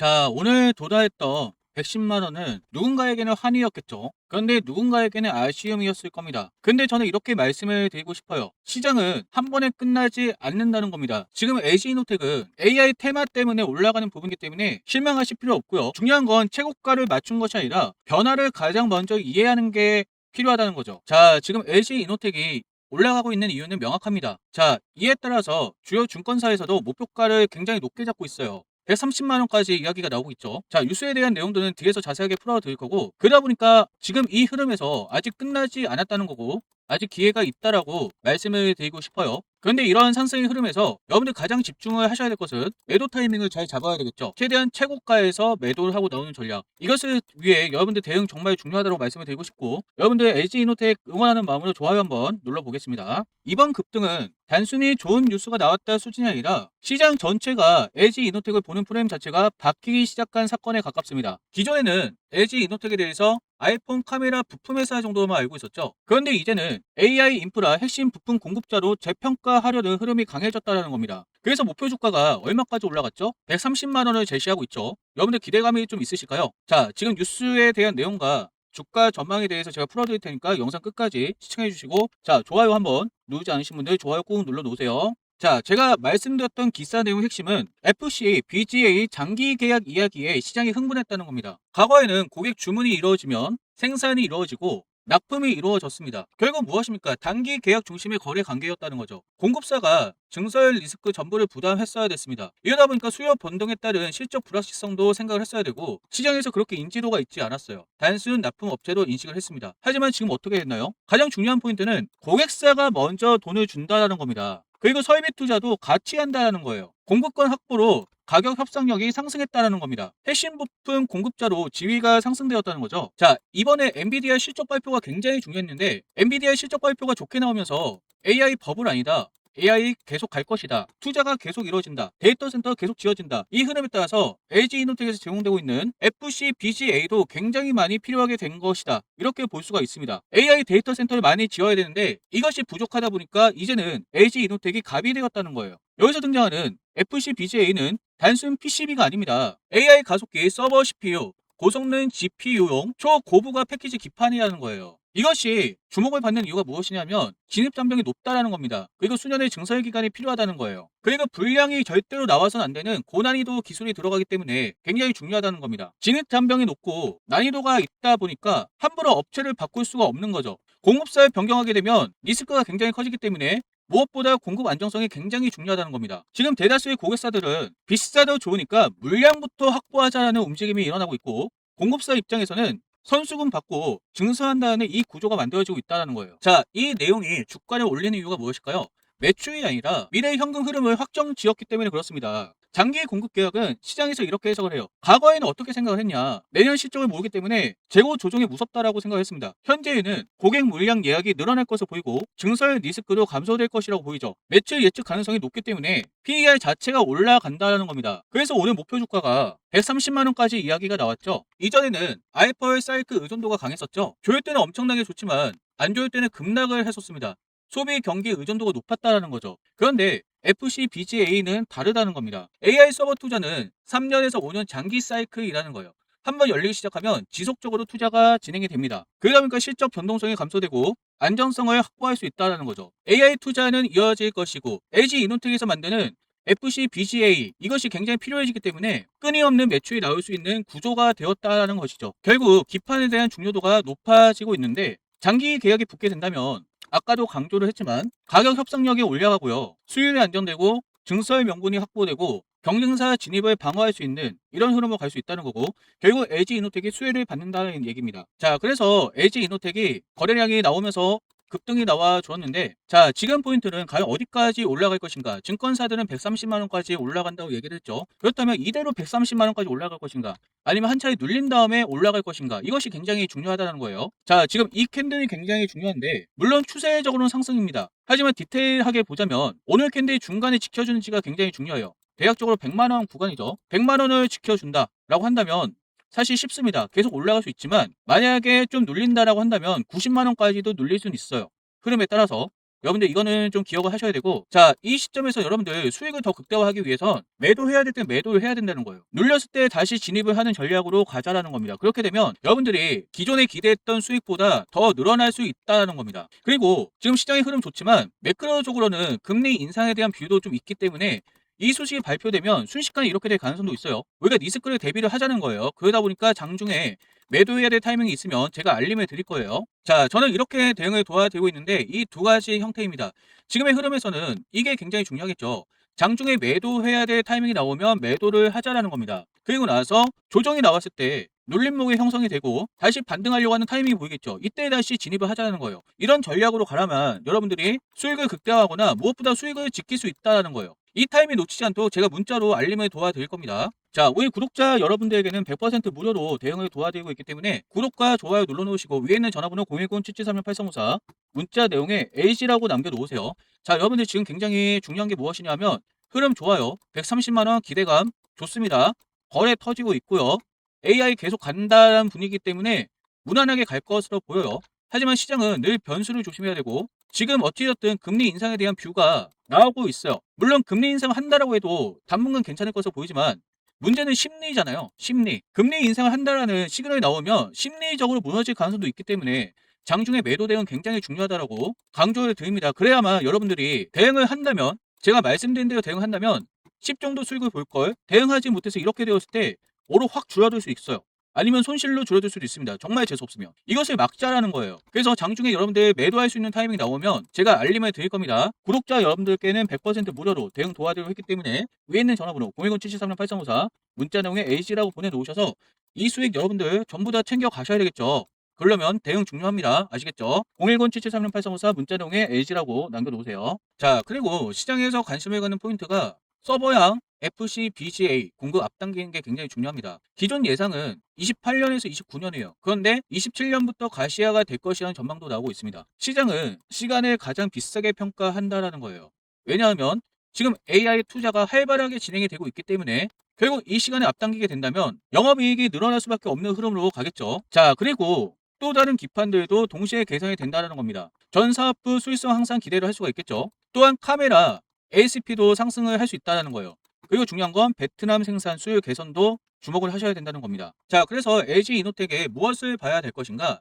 자, 오늘 도달했던 110만 원은 누군가에게는 환희였겠죠. 그런데 누군가에게는 아쉬움이었을 겁니다. 근데 저는 이렇게 말씀을 드리고 싶어요. 시장은 한 번에 끝나지 않는다는 겁니다. 지금 LG이노텍은 AI 테마 때문에 올라가는 부분이기 때문에 실망하실 필요 없고요. 중요한 건 최고가를 맞춘 것이 아니라 변화를 가장 먼저 이해하는 게 필요하다는 거죠. 자, 지금 LG이노텍이 올라가고 있는 이유는 명확합니다. 자, 이에 따라서 주요 증권사에서도 목표가를 굉장히 높게 잡고 있어요. 130만 원까지 이야기가 나오고 있죠. 자, 뉴스에 대한 내용들은 뒤에서 자세하게 풀어드릴 거고, 그러다 보니까 지금 이 흐름에서 아직 끝나지 않았다는 거고, 아직 기회가 있다라고 말씀을 드리고 싶어요. 그런데 이러한 상승의 흐름에서 여러분들 가장 집중을 하셔야 될 것은 매도 타이밍을 잘 잡아야 되겠죠. 최대한 최고가에서 매도를 하고 나오는 전략. 이것을 위해 여러분들 대응 정말 중요하다고 말씀을 드리고 싶고, 여러분들 LG이노텍 응원하는 마음으로 좋아요 한번 눌러보겠습니다. 이번 급등은 단순히 좋은 뉴스가 나왔다 수준이 아니라 시장 전체가 LG이노텍을 보는 프레임 자체가 바뀌기 시작한 사건에 가깝습니다. 기존에는 LG이노텍에 대해서 아이폰 카메라 부품 회사 정도만 알고 있었죠. 그런데 이제는 AI 인프라 핵심 부품 공급자로 재평가하려는 흐름이 강해졌다는 겁니다. 그래서 목표 주가가 얼마까지 올라갔죠? 130만 원을 제시하고 있죠. 여러분들 기대감이 좀 있으실까요? 자, 지금 뉴스에 대한 내용과 주가 전망에 대해서 제가 풀어드릴 테니까 영상 끝까지 시청해 주시고, 자, 좋아요 한번 누르지 않으신 분들 좋아요 꾹 눌러 놓으세요. 자, 제가 말씀드렸던 기사 내용 핵심은 FC, BGA 장기 계약 이야기에 시장이 흥분했다는 겁니다. 과거에는 고객 주문이 이루어지면 생산이 이루어지고 납품이 이루어졌습니다. 결국 무엇입니까? 단기 계약 중심의 거래 관계였다는 거죠. 공급사가 증설 리스크 전부를 부담했어야 됐습니다. 이러다 보니까 수요 변동에 따른 실적 불확실성도 생각을 했어야 되고 시장에서 그렇게 인지도가 있지 않았어요. 단순 납품 업체로 인식을 했습니다. 하지만 지금 어떻게 됐나요? 가장 중요한 포인트는 고객사가 먼저 돈을 준다는 겁니다. 그리고 설비 투자도 같이 한다는 거예요. 공급권 확보로 가격 협상력이 상승했다는 겁니다. 핵심 부품 공급자로 지위가 상승되었다는 거죠. 자, 이번에 엔비디아 실적 발표가 굉장히 중요했는데 엔비디아 실적 발표가 좋게 나오면서 AI 버블 아니다. AI 계속 갈 것이다. 투자가 계속 이루어진다. 데이터 센터 계속 지어진다. 이 흐름에 따라서 LG이노텍에서 제공되고 있는 FC, BGA도 굉장히 많이 필요하게 된 것이다. 이렇게 볼 수가 있습니다. AI 데이터 센터를 많이 지어야 되는데 이것이 부족하다 보니까 이제는 LG이노텍이 갑이 되었다는 거예요. 여기서 등장하는 FC, BGA는 단순 PCB가 아닙니다. AI 가속기, 서버 CPU, 고성능 GPU용 초고부가 패키지 기판이라는 거예요. 이것이 주목을 받는 이유가 무엇이냐면 진입 장벽이 높다라는 겁니다. 그리고 수년의 증설 기간이 필요하다는 거예요. 그리고 불량이 절대로 나와서는 안 되는 고난이도 기술이 들어가기 때문에 굉장히 중요하다는 겁니다. 진입 장벽이 높고 난이도가 있다 보니까 함부로 업체를 바꿀 수가 없는 거죠. 공급사를 변경하게 되면 리스크가 굉장히 커지기 때문에 무엇보다 공급 안정성이 굉장히 중요하다는 겁니다. 지금 대다수의 고객사들은 비싸도 좋으니까 물량부터 확보하자라는 움직임이 일어나고 있고 공급사 입장에서는 선수금 받고 증설한다는 이 구조가 만들어지고 있다는 거예요. 자, 이 내용이 주가를 올리는 이유가 무엇일까요? 매출이 아니라 미래 현금 흐름을 확정 지었기 때문에 그렇습니다. 장기 공급 계약은 시장에서 이렇게 해석을 해요. 과거에는 어떻게 생각을 했냐? 내년 실적을 모르기 때문에 재고 조정이 무섭다라고 생각했습니다. 현재에는 고객 물량 예약이 늘어날 것으로 보이고 증설 리스크도 감소될 것이라고 보이죠. 매출 예측 가능성이 높기 때문에 PER 자체가 올라간다는 겁니다. 그래서 오늘 목표 주가가 130만 원까지 이야기가 나왔죠. 이전에는 아이퍼의 사이클 의존도가 강했었죠. 좋을 때는 엄청나게 좋지만 안 좋을 때는 급락을 했었습니다. 소비 경기 의존도가 높았다는 거죠. 그런데 FC BGA는 다르다는 겁니다. AI 서버 투자는 3년에서 5년 장기 사이클이라는 거예요. 한번 열리기 시작하면 지속적으로 투자가 진행이 됩니다. 그러다 보니까 실적 변동성이 감소되고 안정성을 확보할 수 있다는 거죠. AI 투자는 이어질 것이고 LG이노텍에서 만드는 FC BGA 이것이 굉장히 필요해지기 때문에 끊임없는 매출이 나올 수 있는 구조가 되었다는 것이죠. 결국 기판에 대한 중요도가 높아지고 있는데 장기 계약이 붙게 된다면 아까도 강조를 했지만 가격 협상력이 올라가고요. 수율이 안정되고 증설 명분이 확보되고 경쟁사 진입을 방어할 수 있는 이런 흐름으로 갈 수 있다는 거고 결국 LG이노텍이 수혜를 받는다는 얘기입니다. 자, 그래서 LG이노텍이 거래량이 나오면서 급등이 나와 줬는데 자, 지금 포인트는 과연 어디까지 올라갈 것인가? 증권사들은 130만 원까지 올라간다고 얘기를 했죠. 그렇다면 이대로 130만 원까지 올라갈 것인가? 아니면 한 차례 눌린 다음에 올라갈 것인가? 이것이 굉장히 중요하다는 거예요. 자, 지금 이 캔들이 굉장히 중요한데 물론 추세적으로는 상승입니다. 하지만 디테일하게 보자면 오늘 캔들이 중간에 지켜주는지가 굉장히 중요해요. 대략적으로 100만 원 구간이죠. 100만 원을 지켜준다라고 한다면 사실 쉽습니다. 계속 올라갈 수 있지만 만약에 좀 눌린다라고 한다면 90만 원까지도 눌릴 수는 있어요. 흐름에 따라서. 여러분들 이거는 좀 기억을 하셔야 되고, 자, 이 시점에서 여러분들 수익을 더 극대화하기 위해선 매도해야 될 때 매도를 해야 된다는 거예요. 눌렸을 때 다시 진입을 하는 전략으로 가자라는 겁니다. 그렇게 되면 여러분들이 기존에 기대했던 수익보다 더 늘어날 수 있다는 겁니다. 그리고 지금 시장의 흐름 좋지만 매크로적으로는 금리 인상에 대한 뷰도 좀 있기 때문에 이 소식이 발표되면 순식간에 이렇게 될 가능성도 있어요. 우리가 리스크를 대비를 하자는 거예요. 그러다 보니까 장중에 매도해야 될 타이밍이 있으면 제가 알림을 드릴 거예요. 자, 저는 이렇게 대응을 도와드리고 있는데 이 두 가지 형태입니다. 지금의 흐름에서는 이게 굉장히 중요하겠죠. 장중에 매도해야 될 타이밍이 나오면 매도를 하자라는 겁니다. 그리고 나서 조정이 나왔을 때 눌림목이 형성이 되고 다시 반등하려고 하는 타이밍이 보이겠죠. 이때 다시 진입을 하자는 거예요. 이런 전략으로 가라면 여러분들이 수익을 극대화하거나 무엇보다 수익을 지킬 수 있다는 거예요. 이 타이밍 놓치지 않도록 제가 문자로 알림을 도와드릴 겁니다. 자, 우리 구독자 여러분들에게는 100% 무료로 대응을 도와드리고 있기 때문에 구독과 좋아요 눌러놓으시고 위에 있는 전화번호 010-7736-8354 문자 내용에 LG라고 남겨놓으세요. 자, 여러분들 지금 굉장히 중요한 게 무엇이냐면 흐름 좋아요. 130만원 기대감 좋습니다. 거래 터지고 있고요. AI 계속 간다는 분위기 때문에 무난하게 갈 것으로 보여요. 하지만 시장은 늘 변수를 조심해야 되고 지금 어찌됐든 금리 인상에 대한 뷰가 나오고 있어요. 물론 금리 인상을 한다라고 해도 당분간 괜찮을 것으로 보이지만 문제는 심리잖아요. 심리. 금리 인상을 한다라는 시그널이 나오면 심리적으로 무너질 가능성도 있기 때문에 장중에 매도 대응 굉장히 중요하다라고 강조를 드립니다. 그래야만 여러분들이 대응을 한다면 제가 말씀드린 대로 대응한다면 10 정도 수익을 볼 걸 대응하지 못해서 이렇게 되었을 때 오로 확 줄어들 수 있어요. 아니면 손실로 줄어들 수도 있습니다. 정말 재수없으면. 이것을 막자라는 거예요. 그래서 장중에 여러분들 매도할 수 있는 타이밍이 나오면 제가 알림을 드릴 겁니다. 구독자 여러분들께는 100% 무료로 대응 도와드리고 있기 때문에 위에 있는 전화번호 010-7736-8354 문자 내용에 A씨라고 보내놓으셔서 이 수익 여러분들 전부 다 챙겨 가셔야 되겠죠. 그러려면 대응 중요합니다. 아시겠죠? 010-7736-8354 문자 내용에 LG라고 남겨놓으세요. 자, 그리고 시장에서 관심을 갖는 포인트가 서버양 FCBGA 공급 앞당기는 게 굉장히 중요합니다. 기존 예상은 28년에서 29년이에요. 그런데 27년부터 가시화가 될 것이라는 전망도 나오고 있습니다. 시장은 시간을 가장 비싸게 평가한다라는 거예요. 왜냐하면 지금 AI 투자가 활발하게 진행이 되고 있기 때문에 결국 이 시간에 앞당기게 된다면 영업이익이 늘어날 수밖에 없는 흐름으로 가겠죠. 자, 그리고 또 다른 기판들도 동시에 개선이 된다는 겁니다. 전 사업부 수익성 항상 기대를 할 수가 있겠죠. 또한 카메라 ASP도 상승을 할 수 있다는 거예요. 그리고 중요한 건 베트남 생산 수요 개선도 주목을 하셔야 된다는 겁니다. 자, 그래서 LG 이노텍에 무엇을 봐야 될 것인가?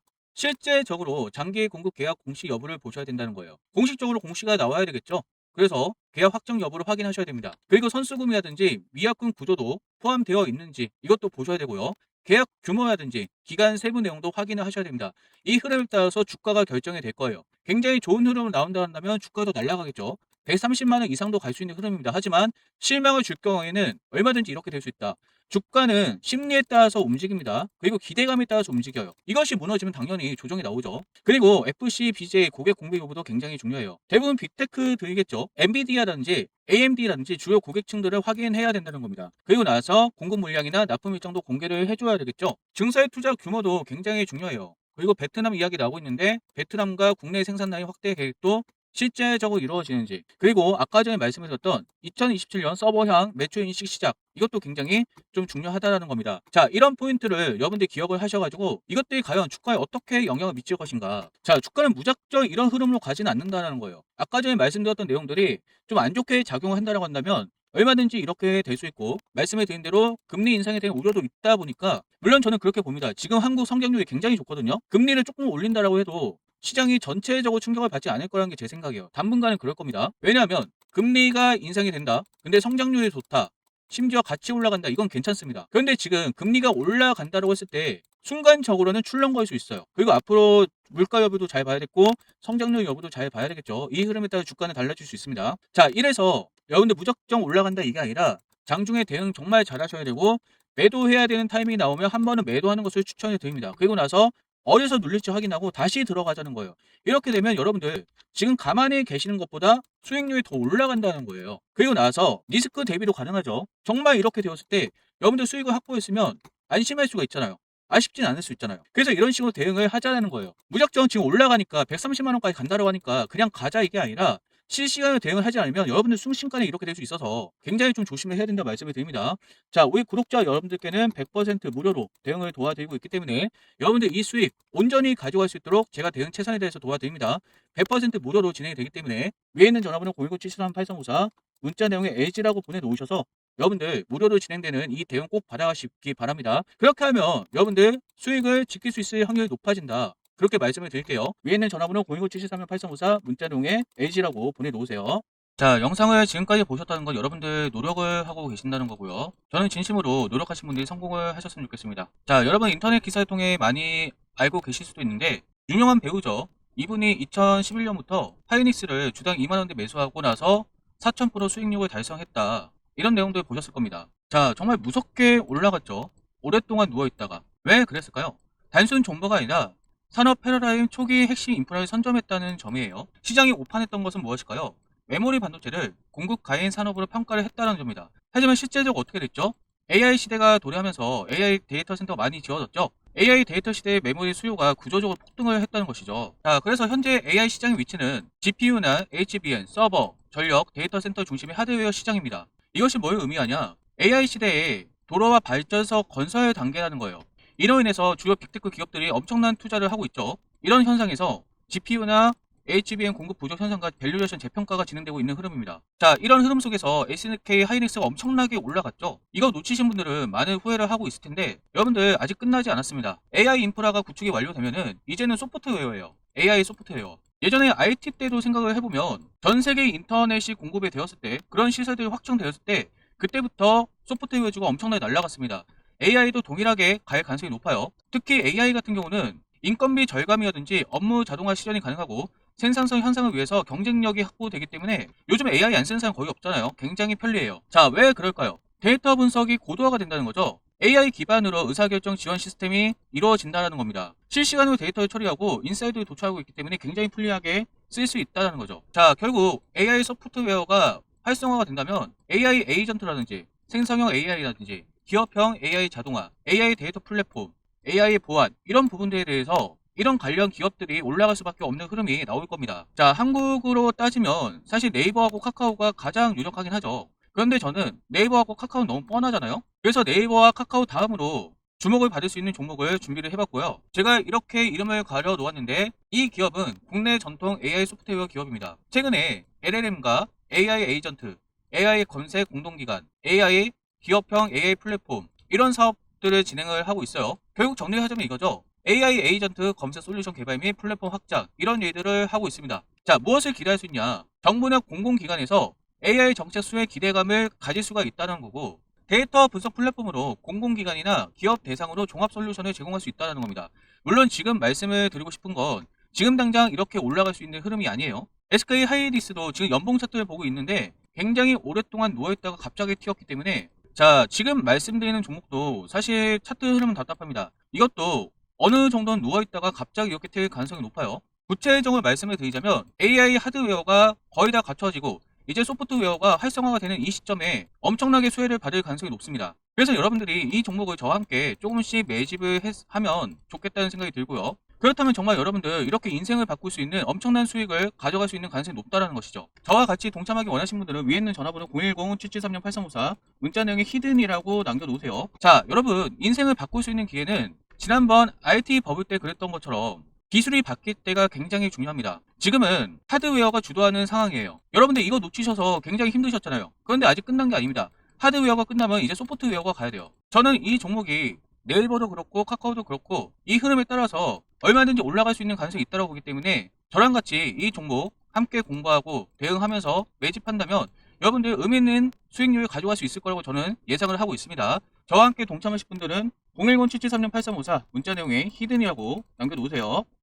실제적으로 장기 공급 계약 공시 여부를 보셔야 된다는 거예요. 공식적으로 공시가 나와야 되겠죠. 그래서 계약 확정 여부를 확인하셔야 됩니다. 그리고 선수금이라든지 위약금 구조도 포함되어 있는지 이것도 보셔야 되고요. 계약 규모라든지 기간 세부 내용도 확인을 하셔야 됩니다. 이 흐름에 따라서 주가가 결정이 될 거예요. 굉장히 좋은 흐름을 나온다 한다면 주가도 날아가겠죠. 130만 원 이상도 갈 수 있는 흐름입니다. 하지만 실망을 줄 경우에는 얼마든지 이렇게 될 수 있다. 주가는 심리에 따라서 움직입니다. 그리고 기대감에 따라서 움직여요. 이것이 무너지면 당연히 조정이 나오죠. 그리고 FC, BJ 고객 공백 여부도 굉장히 중요해요. 대부분 빅테크들이겠죠. 엔비디아라든지 AMD라든지 주요 고객층들을 확인해야 된다는 겁니다. 그리고 나서 공급 물량이나 납품 일정도 공개를 해줘야 되겠죠. 증사의 투자 규모도 굉장히 중요해요. 그리고 베트남 이야기 나오고 있는데 베트남과 국내 생산 라인 확대 계획도 실제적으로 이루어지는지, 그리고 아까 전에 말씀드렸던 2027년 서버향 매출 인식 시작, 이것도 굉장히 좀 중요하다는 겁니다. 자, 이런 포인트를 여러분들이 기억을 하셔가지고 이것들이 과연 주가에 어떻게 영향을 미칠 것인가. 자, 주가는 무작정 이런 흐름으로 가지는 않는다는 거예요. 아까 전에 말씀드렸던 내용들이 좀 안 좋게 작용을 한다고 한다면 얼마든지 이렇게 될 수 있고, 말씀해 드린 대로 금리 인상에 대한 우려도 있다 보니까, 물론 저는 그렇게 봅니다. 지금 한국 성장률이 굉장히 좋거든요. 금리를 조금 올린다라고 해도 시장이 전체적으로 충격을 받지 않을 거라는 게 제 생각이에요. 당분간은 그럴 겁니다. 왜냐하면 금리가 인상이 된다. 근데 성장률이 좋다. 심지어 같이 올라간다. 이건 괜찮습니다. 그런데 지금 금리가 올라간다고 했을 때 순간적으로는 출렁거릴 수 있어요. 그리고 앞으로 물가 여부도 잘 봐야 되고 성장률 여부도 잘 봐야 되겠죠. 이 흐름에 따라 주가는 달라질 수 있습니다. 자, 이래서 여러분들 무작정 올라간다 이게 아니라 장중에 대응 정말 잘 하셔야 되고, 매도해야 되는 타이밍이 나오면 한 번은 매도하는 것을 추천해 드립니다. 그리고 나서 어디서 눌릴지 확인하고 다시 들어가자는 거예요. 이렇게 되면 여러분들 지금 가만히 계시는 것보다 수익률이 더 올라간다는 거예요. 그리고 나서 리스크 대비도 가능하죠. 정말 이렇게 되었을 때 여러분들 수익을 확보했으면 안심할 수가 있잖아요. 아쉽진 않을 수 있잖아요. 그래서 이런 식으로 대응을 하자는 거예요. 무작정 지금 올라가니까 130만 원까지 간다고 하니까 그냥 가자 이게 아니라 실시간으로 대응을 하지 않으면 여러분들 순식간에 이렇게 될 수 있어서 굉장히 좀 조심을 해야 된다 말씀을 드립니다. 자, 우리 구독자 여러분들께는 100% 무료로 대응을 도와드리고 있기 때문에 여러분들 이 수익 온전히 가져갈 수 있도록 제가 대응 최선에 대해서 도와드립니다. 100% 무료로 진행이 되기 때문에 위에 있는 전화번호 010-733-8354 문자 내용에 LG라고 보내놓으셔서 여러분들 무료로 진행되는 이 대응 꼭 받아가시기 바랍니다. 그렇게 하면 여러분들 수익을 지킬 수 있을 확률이 높아진다. 그렇게 말씀을 드릴게요. 위에 있는 전화번호 010-733-8354 문자 내용에 LG라고 보내놓으세요. 자, 영상을 지금까지 보셨다는 건 여러분들 노력을 하고 계신다는 거고요. 저는 진심으로 노력하신 분들이 성공을 하셨으면 좋겠습니다. 자, 여러분 인터넷 기사를 통해 많이 알고 계실 수도 있는데 유명한 배우죠. 이분이 2011년부터 하이닉스를 주당 2만원대 매수하고 나서 4000% 수익률을 달성했다. 이런 내용들 보셨을 겁니다. 자, 정말 무섭게 올라갔죠. 오랫동안 누워있다가. 왜 그랬을까요? 단순 정보가 아니라 산업 패러다임 초기 핵심 인프라를 선점했다는 점이에요. 시장이 오판했던 것은 무엇일까요? 메모리 반도체를 공급 가인 산업으로 평가를 했다는 점입니다. 하지만 실제적으로 어떻게 됐죠? AI 시대가 도래하면서 AI 데이터 센터가 많이 지어졌죠. AI 데이터 시대의 메모리 수요가 구조적으로 폭등을 했다는 것이죠. 자, 그래서 현재 AI 시장의 위치는 GPU나 HBM, 서버, 전력, 데이터 센터 중심의 하드웨어 시장입니다. 이것이 뭘 의미하냐? AI 시대에 도로와 발전소 건설 단계라는 거예요. 이로 인해서 주요 빅테크 기업들이 엄청난 투자를 하고 있죠. 이런 현상에서 GPU나 HBM 공급 부족 현상과 밸류레이션 재평가가 진행되고 있는 흐름입니다. 자, 이런 흐름 속에서 SK 하이닉스가 엄청나게 올라갔죠. 이거 놓치신 분들은 많은 후회를 하고 있을 텐데 여러분들 아직 끝나지 않았습니다. AI 인프라가 구축이 완료되면은 이제는 소프트웨어예요. AI 소프트웨어. 예전에 IT 때도 생각을 해보면 전 세계 인터넷이 공급이 되었을 때 그런 시설들이 확정되었을 때 그때부터 소프트웨어주가 엄청나게 날아갔습니다. AI도 동일하게 갈 가능성이 높아요. 특히 AI 같은 경우는 인건비 절감이라든지 업무 자동화 실현이 가능하고 생산성 향상을 위해서 경쟁력이 확보되기 때문에 요즘 AI 안 쓰는 사람 거의 없잖아요. 굉장히 편리해요. 자, 왜 그럴까요? 데이터 분석이 고도화가 된다는 거죠. AI 기반으로 의사결정 지원 시스템이 이루어진다는 겁니다. 실시간으로 데이터를 처리하고 인사이드를 도출하고 있기 때문에 굉장히 편리하게 쓸 수 있다는 거죠. 자, 결국 AI 소프트웨어가 활성화가 된다면 AI 에이전트라든지 생성형 AI라든지 기업형 AI 자동화, AI 데이터 플랫폼, AI 보안 이런 부분들에 대해서 이런 관련 기업들이 올라갈 수밖에 없는 흐름이 나올 겁니다. 자, 한국으로 따지면 사실 네이버하고 카카오가 가장 유력하긴 하죠. 그런데 저는 네이버하고 카카오는 너무 뻔하잖아요. 그래서 네이버와 카카오 다음으로 주목을 받을 수 있는 종목을 준비를 해봤고요. 제가 이렇게 이름을 가려 놓았는데 이 기업은 국내 전통 AI 소프트웨어 기업입니다. 최근에 LLM과 AI 에이전트, AI 검색 공동기관, AI 기업형 AI 플랫폼 이런 사업들을 진행을 하고 있어요. 결국 정리하자면 이거죠. AI 에이전트 검색 솔루션 개발 및 플랫폼 확장 이런 일들을 하고 있습니다. 자, 무엇을 기대할 수 있냐? 정부나 공공기관에서 AI 정책 수혜 기대감을 가질 수가 있다는 거고 데이터 분석 플랫폼으로 공공기관이나 기업 대상으로 종합 솔루션을 제공할 수 있다는 겁니다. 물론 지금 말씀을 드리고 싶은 건 지금 당장 이렇게 올라갈 수 있는 흐름이 아니에요. SK 하이닉스도 지금 연봉 차트를 보고 있는데 굉장히 오랫동안 누워있다가 갑자기 튀었기 때문에 자, 지금 말씀드리는 종목도 사실 차트 흐름은 답답합니다. 이것도 어느 정도는 누워있다가 갑자기 이렇게 튈 가능성이 높아요. 구체적으로 말씀을 드리자면 AI 하드웨어가 거의 다 갖춰지고 이제 소프트웨어가 활성화가 되는 이 시점에 엄청나게 수혜를 받을 가능성이 높습니다. 그래서 여러분들이 이 종목을 저와 함께 조금씩 매집을 하면 좋겠다는 생각이 들고요. 그렇다면 정말 여러분들 이렇게 인생을 바꿀 수 있는 엄청난 수익을 가져갈 수 있는 가능성이 높다는 것이죠. 저와 같이 동참하기 원하시는 분들은 위에 있는 전화번호 010-773-8354 문자 내용에 히든이라고 남겨놓으세요. 자, 여러분 인생을 바꿀 수 있는 기회는 지난번 IT 버블 때 그랬던 것처럼 기술이 바뀔 때가 굉장히 중요합니다. 지금은 하드웨어가 주도하는 상황이에요. 여러분들 이거 놓치셔서 굉장히 힘드셨잖아요. 그런데 아직 끝난 게 아닙니다. 하드웨어가 끝나면 이제 소프트웨어가 가야 돼요. 저는 이 종목이 네이버도 그렇고 카카오도 그렇고 이 흐름에 따라서 얼마든지 올라갈 수 있는 가능성이 있다고 보기 때문에 저랑 같이 이 종목 함께 공부하고 대응하면서 매집한다면 여러분들 의미 있는 수익률을 가져갈 수 있을 거라고 저는 예상을 하고 있습니다. 저와 함께 동참하실 분들은 010-773-8354 문자 내용에 히든이라고 남겨놓으세요.